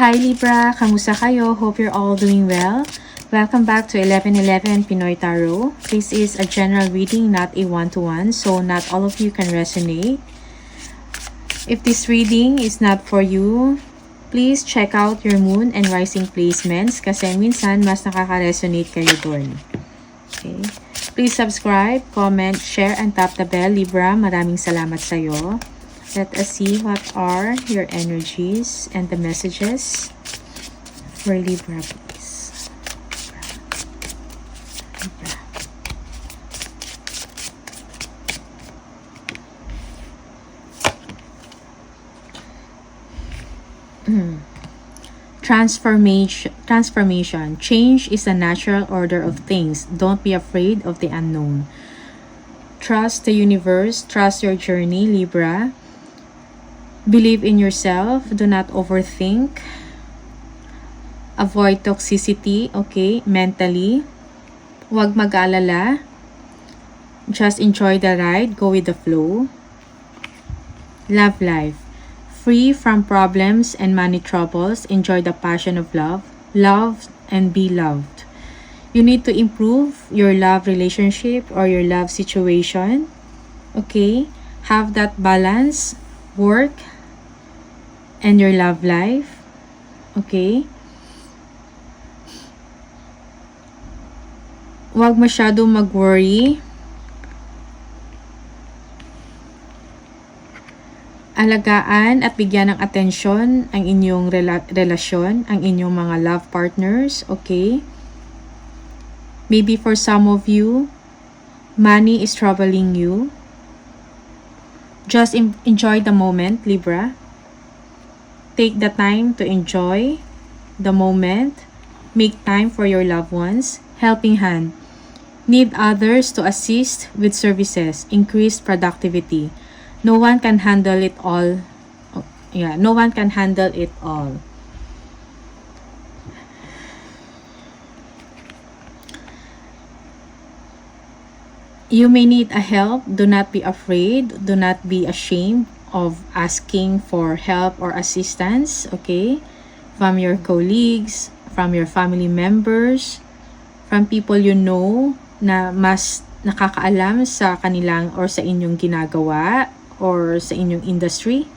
Hi Libra, kamusta kayo? Hope you're all doing well. Welcome back to 1111 Pinoy Tarot. This is a general reading, not a one-to-one, so not all of you can resonate. If this reading is not for you, please check out your moon and rising placements kasi minsan mas nakaka-resonate kayo doon. Okay. Please subscribe, comment, share, and tap the bell. Libra, maraming salamat sa'yo. Let us see what are your energies and the messages for Libra, please. Libra. Transformation. Change is a natural order of things. Don't be afraid of the unknown. Trust the universe. Trust your journey, Libra. Believe in yourself. Do not overthink. Avoid toxicity, okay? Mentally. Huwag mag-alala. Just enjoy the ride. Go with the flow. Love life. Free from problems and money troubles. Enjoy the passion of love. Love and be loved. You need to improve your love relationship or your love situation. Okay? Have that balance. Work and your love life. Okay? Huwag masyado mag-worry. Alagaan at bigyan ng atensyon ang inyong relasyon, ang inyong mga love partners. Okay? Maybe for some of you, money is troubling you. Just enjoy the moment, Libra. Take the time to enjoy the moment. Make time for your loved ones. Helping hand. Need others to assist with services. Increase productivity. No one can handle it all. No one can handle it all. You may need a help. Do not be afraid. Do not be ashamed of asking for help or assistance, okay? From your colleagues, from your family members, from people you know na mas nakakaalam sa kanilang or sa inyong ginagawa or sa inyong industry,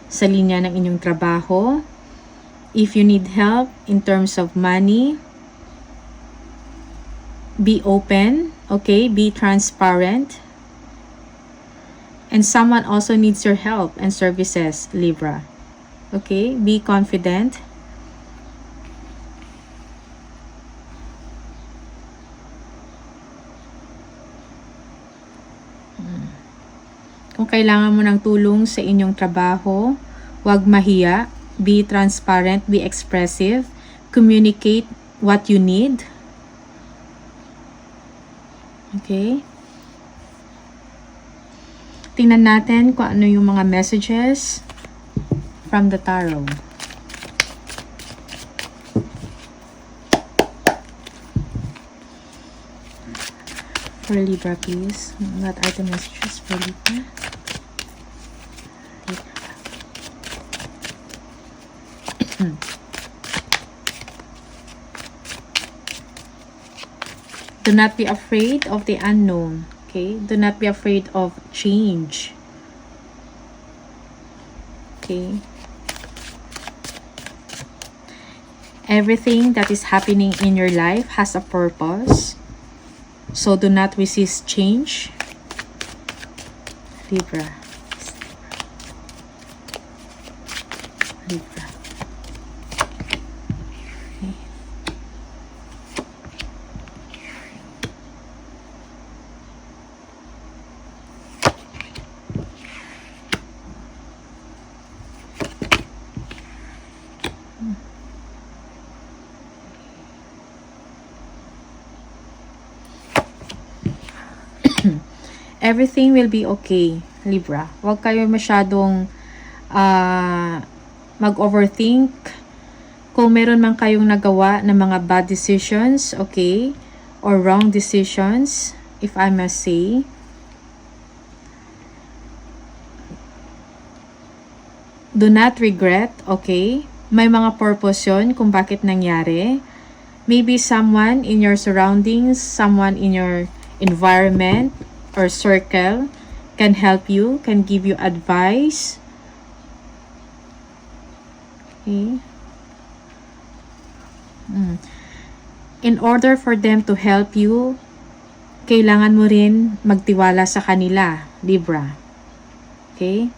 sa linya ng inyong trabaho. If you need help in terms of money, be open, okay? Be transparent. And someone also needs your help and services, Libra. Okay? Be confident. Kung kailangan mo ng tulong sa inyong trabaho, huwag mahiya. Be transparent, be expressive. Communicate what you need. Okay? Tingnan natin kung ano yung mga messages from the tarot. For Libra, please. What are the messages for Libra? Do not be afraid of the unknown. Okay? Do not be afraid of change. Okay? Everything that is happening in your life has a purpose. So do not resist change. Libra. Libra. Okay. Everything will be okay, Libra. Huwag kayo masyadong mag-overthink. Kung meron man kayong nagawa ng mga bad decisions, okay, or wrong decisions, if I must say, do not regret, okay? May mga purpose yun kung bakit nangyari. Maybe someone in your surroundings, someone in your environment or circle can help you, can give you advice. Okay. In order for them to help you, kailangan mo rin magtiwala sa kanila, Libra. Okay?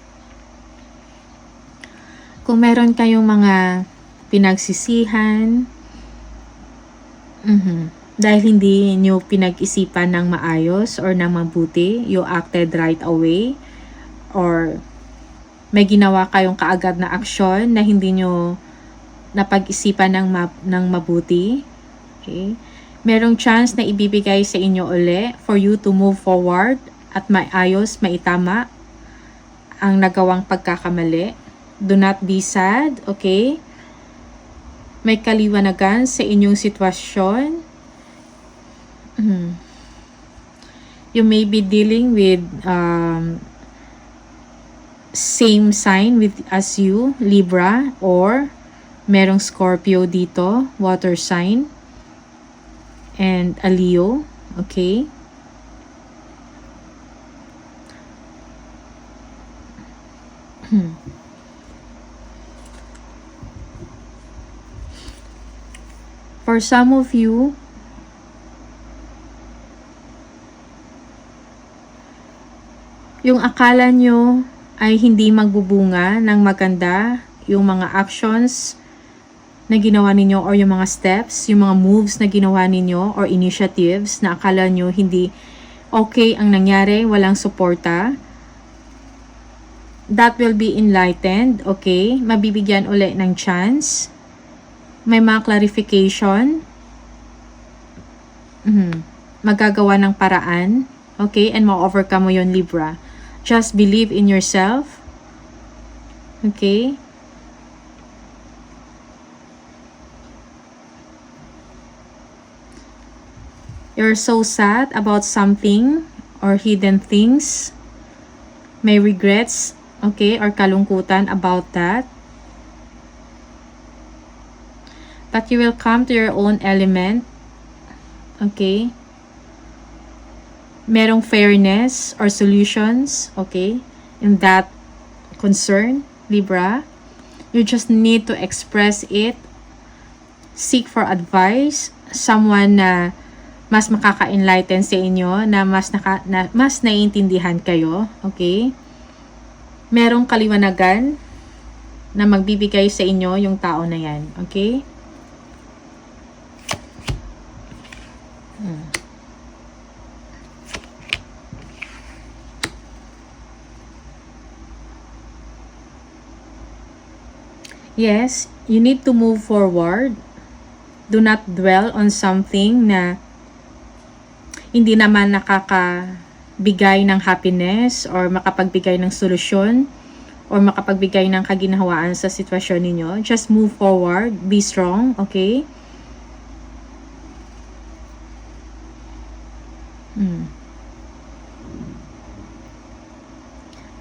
Kung meron kayong mga pinagsisihan, dahil hindi nyo pinag-isipan ng maayos or ng mabuti, you acted right away, or may ginawa kayong kaagad na aksyon na hindi nyo napag-isipan ng mabuti, okay? Merong chance na ibibigay sa inyo uli for you to move forward at maayos, maitama ang nagawang pagkakamali. Do not be sad, okay? May kaliwanagan sa inyong sitwasyon. You may be dealing with same sign as you, Libra, or merong Scorpio dito, water sign, and a Leo, okay? For some of you, yung akala nyo ay hindi magbubunga ng maganda, yung mga actions na ginawa ninyo or yung mga steps, yung mga moves na ginawa ninyo or initiatives na akala nyo hindi okay ang nangyari, walang suporta, that will be enlightened, okay? Mabibigyan ulit ng chance. May mga clarification. Magagawa ng paraan, okay? And ma-overcome mo yun, Libra. Just believe in yourself, okay? You're so sad about something or hidden things. May regrets, okay, or kalungkutan about that. But you will come to your own element, okay? Merong fairness or solutions, okay, in that concern, Libra. You just need to express it. Seek for advice. Someone na mas makaka-enlighten sa inyo, na mas naiintindihan kayo, okay? Merong kaliwanagan na magbibigay sa inyo yung tao na yan, okay? Yes, you need to move forward. Do not dwell on something na hindi naman nakakabigay ng happiness or makapagbigay ng solusyon or makapagbigay ng kaginhawaan sa sitwasyon ninyo. Just move forward. Be strong, okay?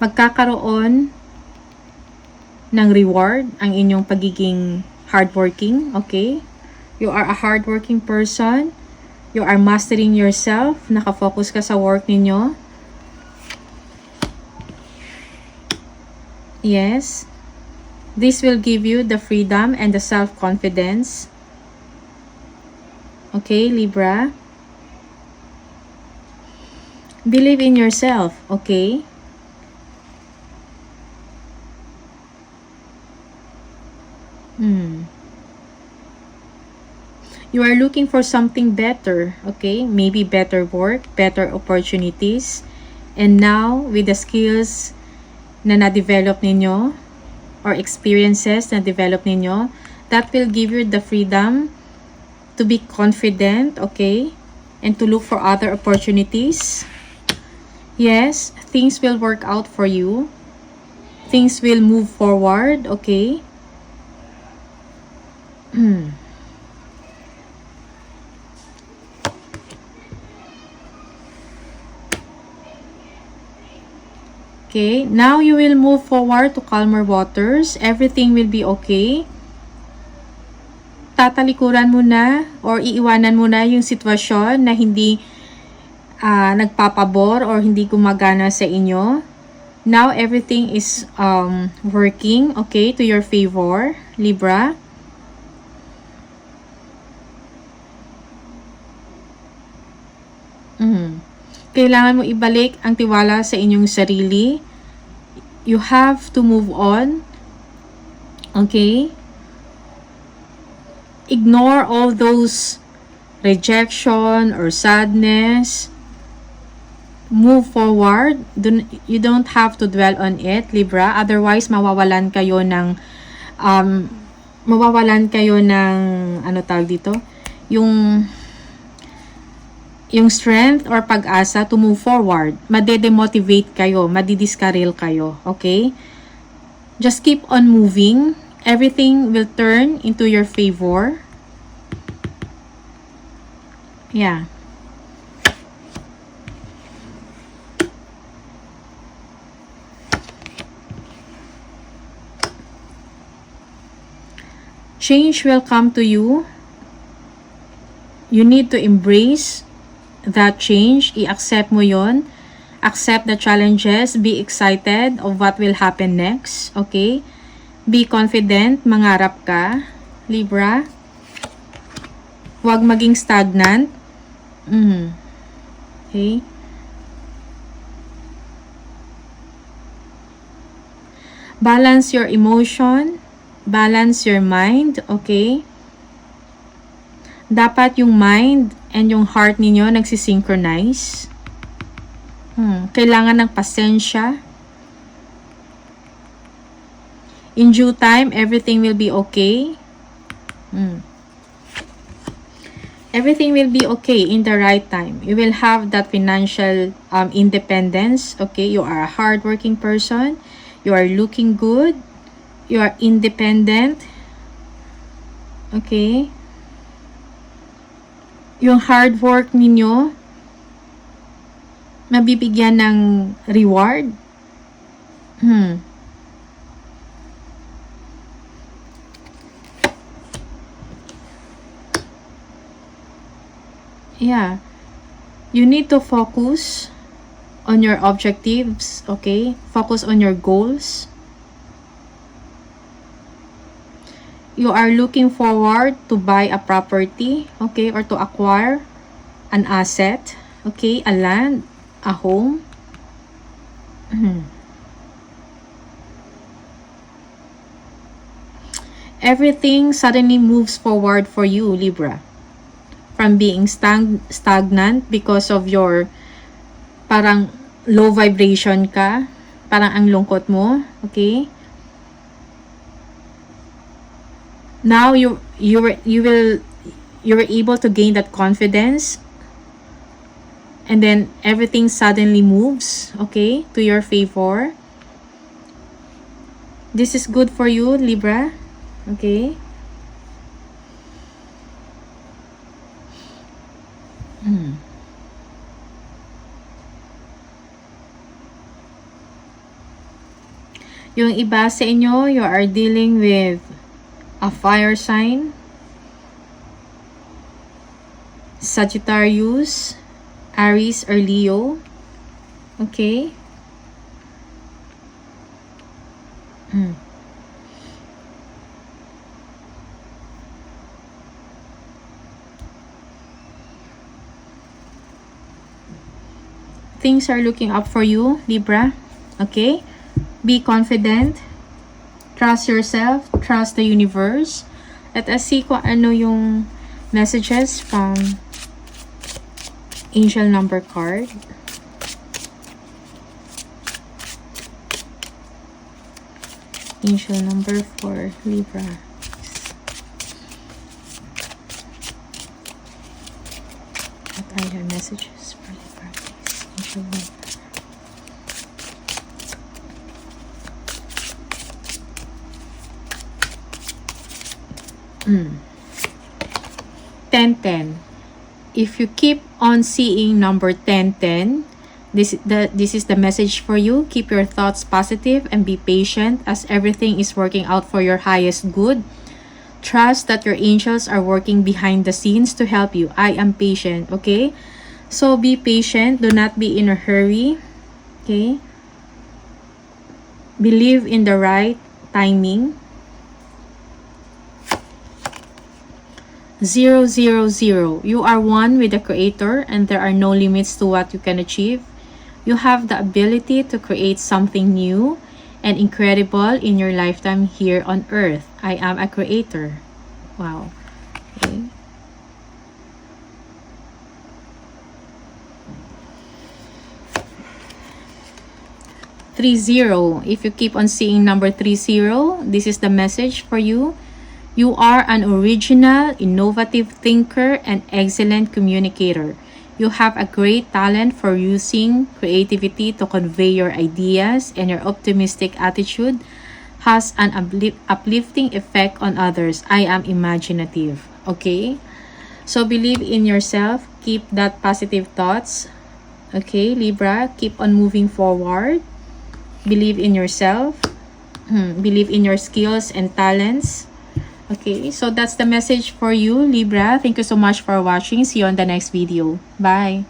Magkakaroon ng reward ang inyong pagiging hardworking, okay? You are a hardworking person. You are mastering yourself. Nakafocus ka sa work ninyo. Yes. This will give you the freedom and the self-confidence. Okay, Libra? Believe in yourself, okay? You are looking for something better, okay? Maybe better work, better opportunities. And now, with the skills na na-develop ninyo or experiences na develop ninyo, that will give you the freedom to be confident, okay? And to look for other opportunities. Yes, things will work out for you. Things will move forward, okay? Okay, now you will move forward to calmer waters. Everything will be okay. tatalikuran mo na or iiwanan mo na yung sitwasyon na hindi nagpapabor or hindi gumagana sa inyo. Now, everything is working, okay, to your favor, Libra. Kailangan mo ibalik ang tiwala sa inyong sarili. You have to move on. Okay? Ignore all those rejection or sadness. Move forward. You don't have to dwell on it, Libra. Otherwise, mawawalan kayo ng ano tawag dito? Yung strength or pag-asa to move forward. Made-demotivate kayo, madidiscourage kayo, okay? Just keep on moving. Everything will turn into your favor. Yeah. Change will come to you. You need to embrace that change. I-accept mo yon. Accept the challenges. Be excited of what will happen next. Okay? Be confident. Mangarap ka. Libra. Huwag maging stagnant. Okay? Balance your emotion. Balance your mind. Okay? Dapat yung mind and yung heart ninyo nagsisynchronize. Kailangan ng pasensya. In due time, everything will be okay. Everything will be okay in the right time. You will have that financial independence. Okay, you are a hardworking person. You are looking good. You are independent. Okay. Yung hard work ninyo, mabibigyan ng reward. Yeah. You need to focus on your objectives, okay? Focus on your goals. You are looking forward to buy a property, okay, or to acquire an asset, okay, a land, a home. Everything suddenly moves forward for you, Libra. From being stagnant because of your parang low vibration ka, parang ang lungkot mo, okay? Now you were able to gain that confidence, and then everything suddenly moves, okay, to your favor. This is good for you, Libra, okay? Yung iba sa inyo, you are dealing with a fire sign, Sagittarius, Aries, or Leo. Okay? Things are looking up for you, Libra. Okay? Be confident. Trust yourself. Trust the universe. Let us see kung ano yung messages from angel number card. Angel number 4, Libra. What are your messages for Libra, please? Angel number. Mm. 10-10. If you keep on seeing number 10-10, this is the message for you. Keep your thoughts positive and be patient as everything is working out for your highest good. Trust that your angels are working behind the scenes to help you. I am patient, okay? So be patient. Do not be in a hurry, okay? Believe in the right timing. 000. You are one with the Creator and there are no limits to what you can achieve. You have the ability to create something new and incredible in your lifetime here on earth. I am a creator. Wow. Okay. If you keep on seeing number 30, this is the message for you. You are an original, innovative thinker and excellent communicator. You have a great talent for using creativity to convey your ideas, and your optimistic attitude has an uplifting effect on others. I am imaginative. Okay? So believe in yourself. Keep that positive thoughts. Okay, Libra, keep on moving forward. Believe in yourself. Believe in your skills and talents. Okay, so that's the message for you, Libra. Thank you so much for watching. See you on the next video. Bye.